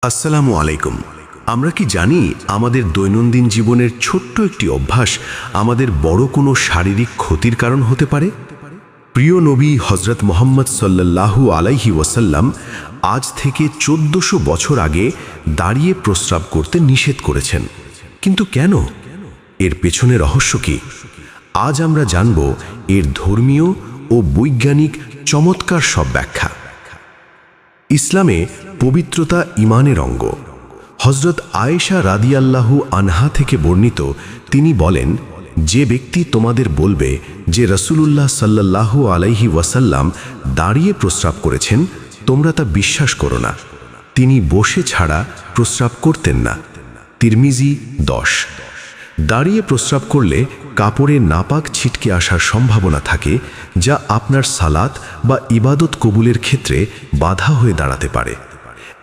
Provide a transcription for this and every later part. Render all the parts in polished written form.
আসসালামু আলাইকুম। আমরা কি জানি আমাদের দৈনন্দিন জীবনের ছোট্ট একটি অভ্যাস আমাদের বড় কোনো শারীরিক ক্ষতির কারণ হতে পারে? প্রিয় নবী হজরত মুহাম্মদ সাল্লাল্লাহু আলাইহি ওয়াসাল্লাম আজ থেকে 1400 বছর আগে দাঁড়িয়ে প্রস্রাব করতে নিষেধ করেছেন। কিন্তু কেন? এর পেছনে রহস্য কি? আজ আমরা জানব এর ধর্মীয় ও বৈজ্ঞানিক চমৎকার সব ব্যাখ্যা। ইসলামে পবিত্রতা ঈমানের অঙ্গ। হজরত আয়েশা রাদিয়াল্লাহু আনহা থেকে বর্ণিত, তিনি বলেন, যে ব্যক্তি তোমাদের বলবে যে রাসূলুল্লাহ সাল্লাল্লাহু আলাইহি ওয়াসাল্লাম দাঁড়িয়ে প্রস্রাব করেছেন, তোমরা তা বিশ্বাস করো না। তিনি বসে ছাড়া প্রস্রাব করতেন না। তিরমিজি 10। দাঁড়িয়ে প্রস্রাব করলে কাপড়ে নাপাক ছিটকে আসার সম্ভাবনা থাকে, যা আপনার সালাত বা ইবাদত কবুলের ক্ষেত্রে বাধা হয়ে দাঁড়াতে পারে।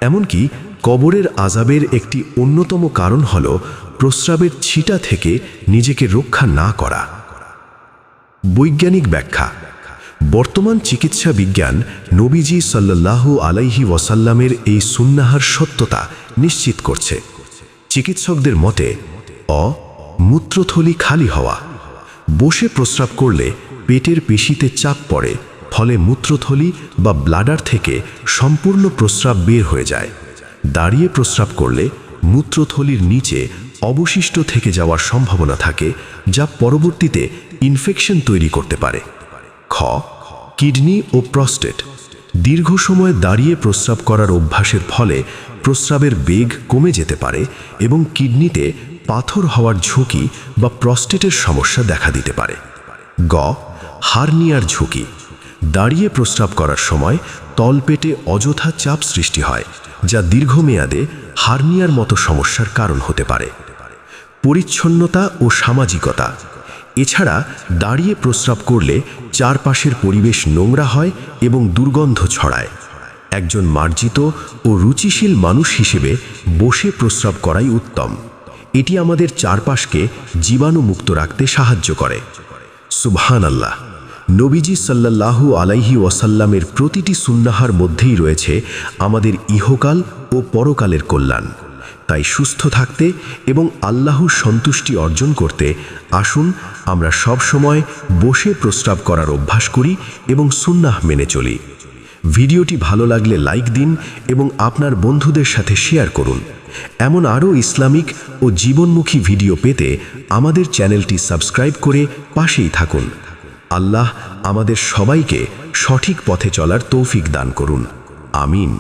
এমনকি কবরের আযাবের একটি অন্যতম কারণ হল প্রস্রাবের ছিটা থেকে নিজেকে রক্ষা না করা। বৈজ্ঞানিক ব্যাখ্যা। বর্তমান চিকিৎসা বিজ্ঞান নবীজি সাল্লাল্লাহু আলাইহি ওয়াসাল্লামের এই সুন্নাহর সত্যতা নিশ্চিত করছে। চিকিৎসকদের মতে মূত্রথলি খালি হওয়া। বসে প্রস্রাব করলে পেটের পেশিতে চাপ পড়ে, ফলে মূত্রথলি বা ব্লাডার থেকে সম্পূর্ণ প্রস্রাব বের হয়ে যায়। দাঁড়িয়ে প্রস্রাব করলে মূত্রথলির নিচে অবশিষ্ট থেকে যাওয়ার সম্ভাবনা থাকে, যা পরবর্তীতে ইনফেকশন তৈরি করতে পারে। কিডনি ও প্রস্টেট। দীর্ঘ সময় দাঁড়িয়ে প্রস্রাব করার অভ্যাসের ফলে প্রস্রাবের বেগ কমে যেতে পারে এবং কিডনিতে পাথর হওয়ার ঝুঁকি বা প্রস্টেটের সমস্যা দেখা দিতে পারে। হার্নিয়ার ঝুঁকি। দাঁড়িয়ে প্রস্রাব করার সময় তলপেটে অযথা চাপ সৃষ্টি হয়, যা দীর্ঘমেয়াদে হার্নিয়ার মতো সমস্যার কারণ হতে পারে। পরিচ্ছন্নতা ও সামাজিকতা। এছাড়া দাঁড়িয়ে প্রস্রাব করলে চারপাশের পরিবেশ নোংরা হয় এবং দুর্গন্ধ ছড়ায়। একজন মার্জিত ও রুচিশীল মানুষ হিসেবে বসে প্রস্রাব করাই উত্তম। এটি আমাদের চারপাশকে জীবাণুমুক্ত রাখতে সাহায্য করে। সুবহানাল্লাহ। নবীজি সাল্লাল্লাহু আলাইহি ওয়াসাল্লামের প্রতিটি সুন্নাহার মধ্যেই রয়েছে আমাদের ইহকাল ও পরকালের কল্যাণ। তাই সুস্থ থাকতে এবং আল্লাহর সন্তুষ্টি অর্জন করতে আসুন আমরা সব সময় বসে প্রস্রাব করার অভ্যাস করি এবং সুন্নাহ মেনে চলি। ভিডিওটি ভালো লাগলে লাইক দিন এবং আপনার বন্ধুদের সাথে শেয়ার করুন। এমন আরও ইসলামিক ও জীবনমুখী ভিডিও পেতে আমাদের চ্যানেলটি সাবস্ক্রাইব করে পাশেই থাকুন। আল্লাহ আমাদের সবাইকে সঠিক পথে চলার তৌফিক দান করুন। আমিন।